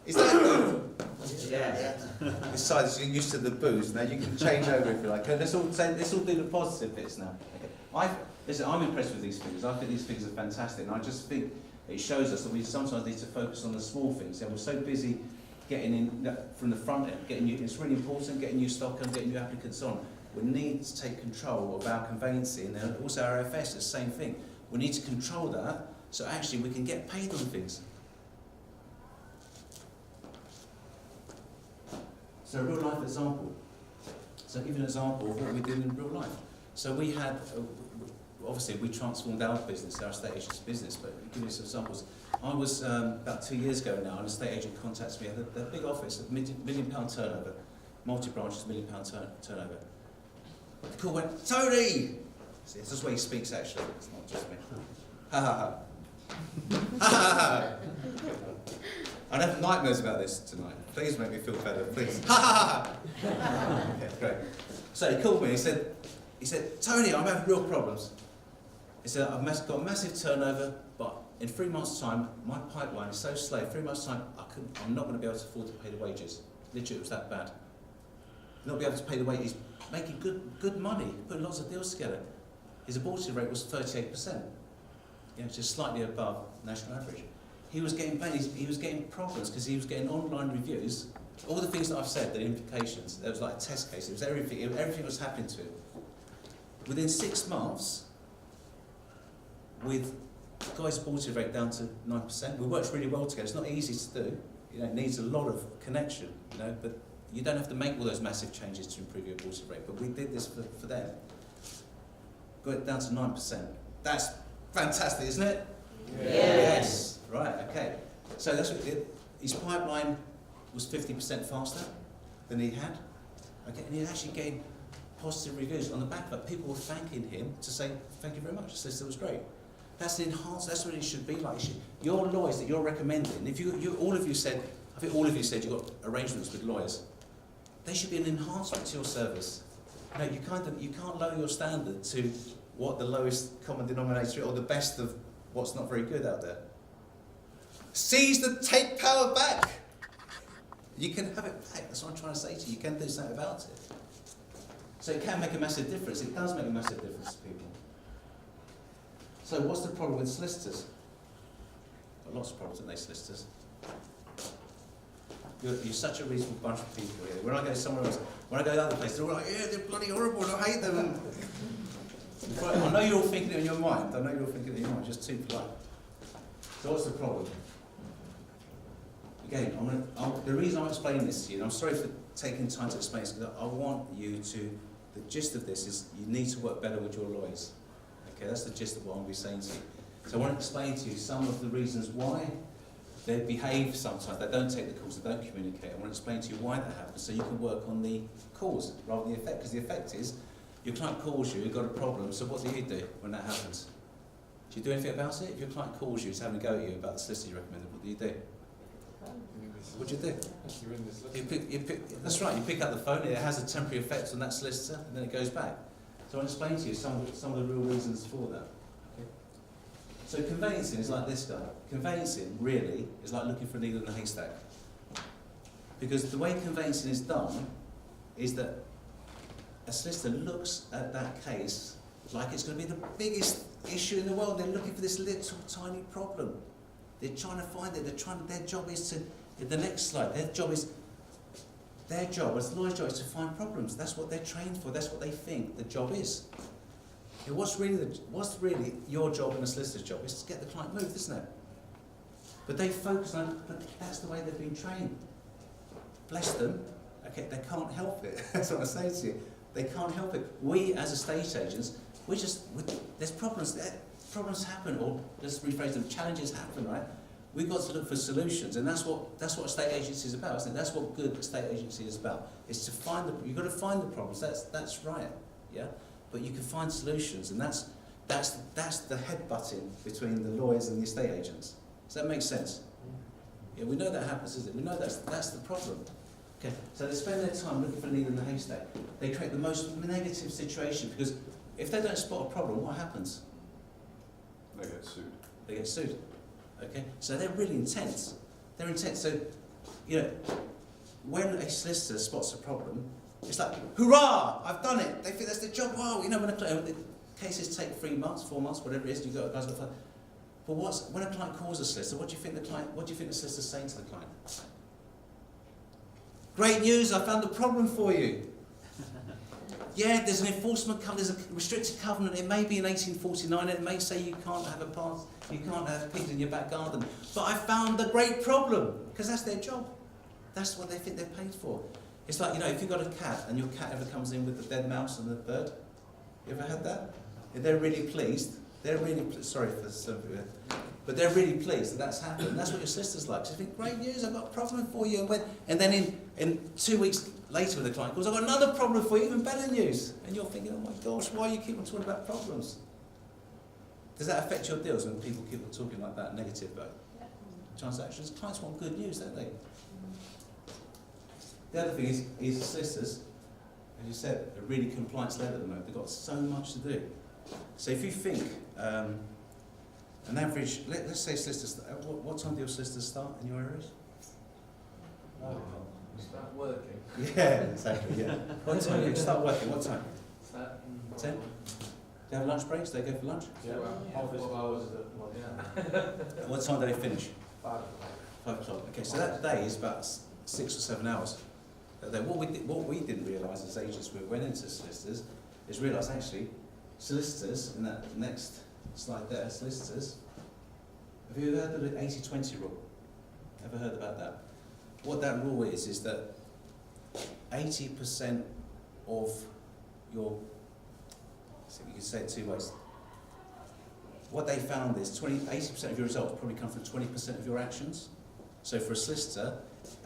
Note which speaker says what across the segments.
Speaker 1: Is that good?
Speaker 2: Yeah.
Speaker 1: Besides, you're used to the booze, now you can change over if you like. Okay, let's all do the positive bits now. Okay. Listen, I'm impressed with these figures. I think these figures are fantastic, and I just think it shows us that we sometimes need to focus on the small things. We're so busy getting in from the front end, it's really important, getting new stock and getting new applicants on. We need to take control of our conveyancing, and also our FS, the same thing. We need to control that, so actually we can get paid on things. So a real life example. So I'll give you an example of what we did in real life. So we had, obviously we transformed our business, our estate agent's business, but I'll give you some examples. I was, about 2 years ago now, an estate agent contacts me, a big office, a £1 million turnover, multi-branches, £1 million turnover. The call went, Tony! See, this is the way he speaks actually, it's not just me. Ha ha ha. Ha ha ha. I'd have nightmares about this tonight. Please make me feel better, please. Ha ha ha! Okay, great. So he called me, he said, Tony, I'm having real problems. He said, I've got a massive turnover, but in 3 months' time, my pipeline is so slow, 3 months' time, I'm not going to be able to afford to pay the wages. Literally, it was that bad. Not be able to pay the wages, making good money, putting lots of deals together. His abortion rate was 38%, just slightly above national average. He was getting paid, he was getting problems because he was getting online reviews. All the things that I've said, the implications, there was like a test case, it was everything was happening to him. Within 6 months, with the guy's abortion rate down to 9%, we worked really well together. It's not easy to do, it needs a lot of connection, but you don't have to make all those massive changes to improve your abortion rate, but we did this for them. Got it down to 9%. That's fantastic, isn't it? Yes. Right, okay. So that's what he did. His pipeline was 50% faster than he had. Okay, and he actually gained positive reviews on the back of it. People were thanking him to say, thank you very much, this solicitor was great. That's enhanced, that's what it should be like. Your lawyers that you're recommending, if all of you said you've got arrangements with lawyers, they should be an enhancement to your service. You can't lower your standard to what the lowest common denominator or the best of what's not very good out there. Take power back. You can have it back. That's what I'm trying to say to you. You can do something about it. So it can make a massive difference. It does make a massive difference to people. So what's the problem with solicitors? Got lots of problems, don't they, solicitors? You're such a reasonable bunch of people here. When I go somewhere else, when I go to other places, they're all like, yeah, they're bloody horrible, I hate them. I know you're all thinking it in your mind. Just too polite. So what's the problem? Again, the reason I'm explaining this to you, and I'm sorry for taking time to explain this, because I want you to, the gist of this is you need to work better with your lawyers. Okay, that's the gist of what I'm going to be saying to you. So I want to explain to you some of the reasons why they behave sometimes, they don't take the calls, they don't communicate. I want to explain to you why that happens so you can work on the cause rather than the effect, because the effect is your client calls you, you've got a problem, so what do you do when that happens? Do you do anything about it? If your client calls you, he's having a go at you about the solicitor you recommended, what do you do? What do you do? That's right, you pick up the phone, it has a temporary effect on that solicitor, and then it goes back. So I want to explain to you some of the real reasons for that. Okay? So conveyancing is like this guy. Conveyancing, really, is like looking for a needle in a haystack. Because the way conveyancing is done is that a solicitor looks at that case like it's going to be the biggest issue in the world. They're looking for this little tiny problem. They're trying to find it. Their job is to, in the next slide, their job as the lawyer's job is to find problems. That's what they're trained for. That's what they think the job is. And what's really your job and a solicitor's job is to get the client moved, isn't it? But they focus on, but that's the way they've been trained. Bless them. Okay, they can't help it. That's what I say to you. They can't help it. We, as estate agents, there's problems. Problems happen, or let's rephrase them, challenges happen, right? We've got to look for solutions, and that's what estate agency is about, isn't it? That's what good estate agency is about. It's to find you've got to find the problems. That's right, yeah. But you can find solutions, and that's the headbutting between the lawyers and the estate agents. Does that make sense? Yeah, we know that happens, isn't it? We know that's the problem. Okay, so they spend their time looking for a needle in the haystack. They create the most negative situation, because if they don't spot a problem, what happens?
Speaker 3: They get sued.
Speaker 1: They get sued. Okay, so they're really intense. They're intense. So you know, when a solicitor spots a problem, it's like, hurrah, I've done it. They think that's their job. Wow, you know, when the cases take 3 months, 4 months, whatever it is, you got guys got fun. But when a client calls a solicitor, what do you think the solicitor's saying to the client? Great news, I found a problem for you. Yeah, there's an enforcement covenant, there's a restricted covenant. It may be in 1849, and it may say you can't have pigs in your back garden. But I found the great problem, because that's their job. That's what they think they're paid for. It's like, you know, if you've got a cat and your cat ever comes in with the dead mouse and the bird, you ever had that? If they're really pleased. Sorry for some of you, but they're really pleased that that's happened. That's what your solicitor's like. So you think, great news, I've got a problem for you. And then in 2 weeks later, the client goes, I've got another problem for you, even better news. And you're thinking, oh my gosh, why do you keep on talking about problems? Does that affect your deals when people keep on talking like that, negative about transactions? Clients want good news, don't they? The other thing is solicitors, as you said, are really compliance-led at the moment. They've got so much to do. So if you think, an average, let's say solicitors, what time do your solicitors start in your areas?
Speaker 2: Start working.
Speaker 1: Yeah, exactly, yeah. What time do you start working? What time? 10? Do they have lunch breaks? Do they go for lunch?
Speaker 2: Yeah, office hours at once. Yeah.
Speaker 1: What time do they finish?
Speaker 2: 5
Speaker 1: o'clock. Okay, so that day is about 6 or 7 hours. What we didn't realise as agents when we went into solicitors is realise actually solicitors, in that next slide there, solicitors, have you heard of the 80-20 rule? Ever heard about that? What that rule is that 80% of your, so you can say it 2 ways. What they found is 80% of your results probably come from 20% of your actions. So for a solicitor,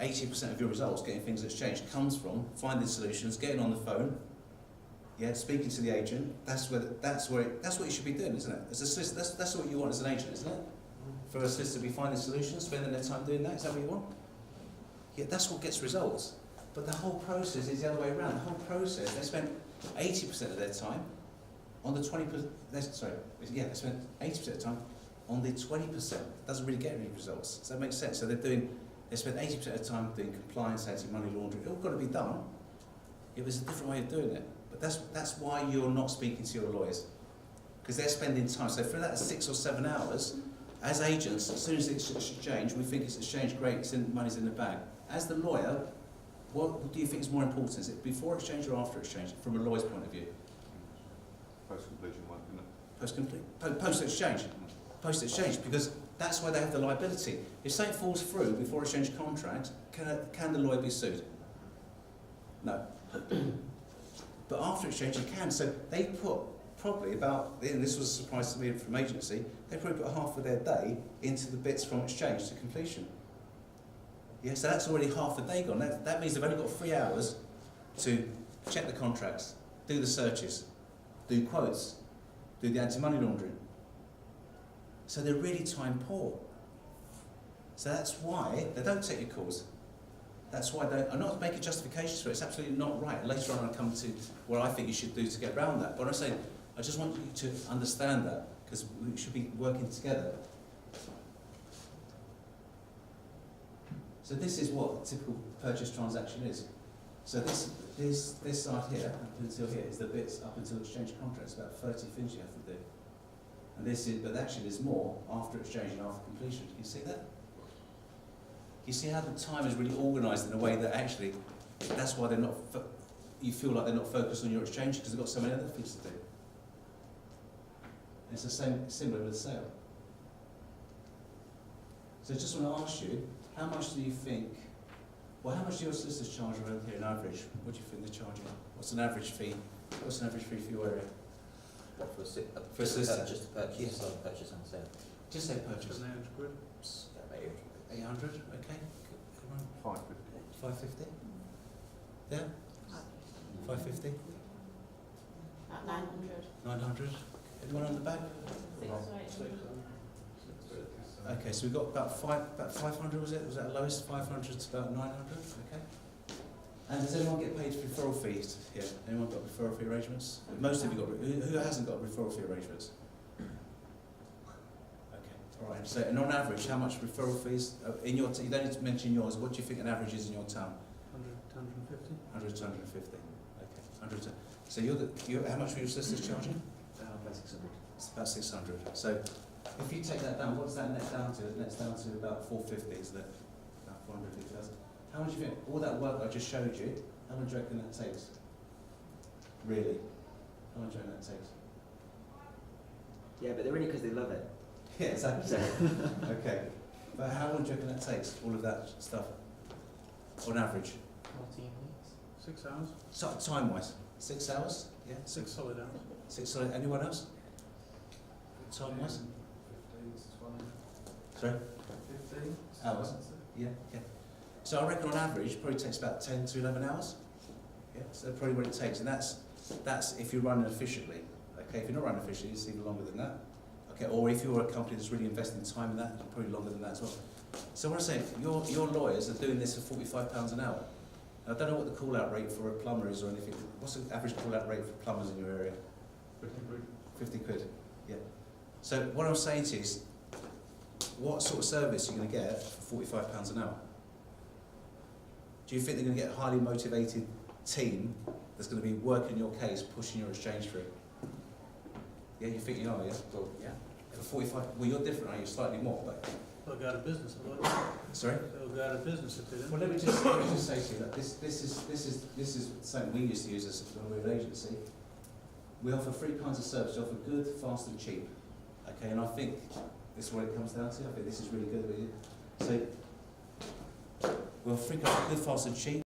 Speaker 1: 80% of your results, getting things exchanged, comes from finding solutions, getting on the phone, yeah, speaking to the agent. That's what you should be doing, isn't it? As a solicitor, that's what you want as an agent, isn't it? For a solicitor to be finding solutions, spending their time doing that. Is that what you want? Yeah, that's what gets results. But the whole process is the other way around. The whole process, they spend 80% of their time on the 20%. They spent 80% of the time on the 20%. Doesn't really get any results. Does that make sense? So they spend 80% of the time doing compliance, anti-money laundering. It's all got to be done. It was a different way of doing it. But that's why you're not speaking to your lawyers, because they're spending time. So for that 6 or 7 hours, as agents, as soon as it's exchanged, we think it's exchanged, great, money's in the bag. As the lawyer, what do you think is more important? Is it before exchange or after exchange, from a lawyer's point of view?
Speaker 3: Post-completion one, isn't it?
Speaker 1: Post-exchange. Post-exchange, because that's why they have the liability. If something falls through before exchange contract, can the lawyer be sued? No. But after exchange, you can. So they put probably about, and this was a surprise to me from agency, they probably put half of their day into the bits from exchange to completion. Yeah, so that's already half a day gone. That means they've only got 3 hours to check the contracts, do the searches, do quotes, do the anti-money laundering. So they're really time poor. So that's why they don't take your calls. That's why I'm not making justifications for it. It's absolutely not right. Later on, I'll come to what I think you should do to get around that. But I'm saying, I just want you to understand that, because we should be working together. So this is what a typical purchase transaction is. So this side here, up until here, is the bits up until exchange contracts, about 30 things you have to do. And this is, but actually there's more after exchange and after completion. Can you see that? You see how the time is really organised in a way that actually, that's why they're not, you feel like they're not focused on your exchange, because they've got so many other things to do. And it's the same, similar with the sale. So I just want to ask you, how much do you think, well, how much do your solicitors charge around here on average? What do you think they're charging? What's an average fee? What's an average fee for your area?
Speaker 4: What, for a
Speaker 1: solicitor?
Speaker 4: just a purchase,
Speaker 1: Yes.
Speaker 4: not a purchase and sale.
Speaker 1: Just say purchase.
Speaker 4: 800.
Speaker 1: 800, okay. Come on.
Speaker 3: 550.
Speaker 1: 550? Yeah? 550?
Speaker 5: About 900.
Speaker 1: 900? Anyone on the back? Okay, so we've got about 500, was it? Was that lowest? 500 to about 900? Okay. And does anyone get paid referral fees here? Anyone got referral fee arrangements? Most of you got. Who hasn't got referral fee arrangements? Okay, Right. So, and on average, how much referral fees in your? You don't need to mention yours. What do you think an average is in your town?
Speaker 6: 100 to 150.
Speaker 1: 100 to 150. Okay. 100 to. So how much were your solicitors charging?
Speaker 4: About 600.
Speaker 1: It's about 600. So if you take that down, what does that net down to? It nets down to about 450, isn't it? About 450,000. How much do you think? All that work I just showed you, how much do you reckon that takes? Really? How much do you reckon that takes?
Speaker 7: Yeah, but they're in it because they love it.
Speaker 1: Yeah, exactly. Okay. But how long do you reckon that takes, all of that stuff? On average?
Speaker 6: 14 weeks. 6 hours.
Speaker 1: So, time-wise? 6 hours? Yeah?
Speaker 6: 6 solid hours.
Speaker 1: 6 solid. Anyone else? Time-wise?
Speaker 2: 15 to 20.
Speaker 1: Sorry?
Speaker 2: 15
Speaker 1: Hours. Yeah, okay. So I reckon on average it probably takes about 10 to 11 hours. Yeah, so that's probably what it takes, and that's if you're running efficiently. Okay, if you're not running efficiently, it's even longer than that. Okay, or if you're a company that's really investing time in that, it's probably longer than that as well. So what I'm saying, your lawyers are doing this for £45 an hour. I don't know what the call-out rate for a plumber is or anything. What's the average call-out rate for plumbers in your area? 50 quid. Yeah. So what I'm saying to you is, what sort of service are you going to get for £45 an hour? Do you think they're going to get a highly motivated team that's going to be working your case, pushing your exchange through? Yeah, you think you are, yeah?
Speaker 4: Well, yeah.
Speaker 1: For 45, well, you're different, are you? Slightly more, but...
Speaker 6: They'll go out of business.
Speaker 1: Sorry?
Speaker 6: They'll go out of business if they don't.
Speaker 1: Well, let me just say to you that this is something we used to use as when we were an agency. We offer 3 kinds of service. We offer good, fast, and cheap. Okay, and I think this is what it comes down to. I think this is really good. So we offer 3 kinds of good, fast, and cheap.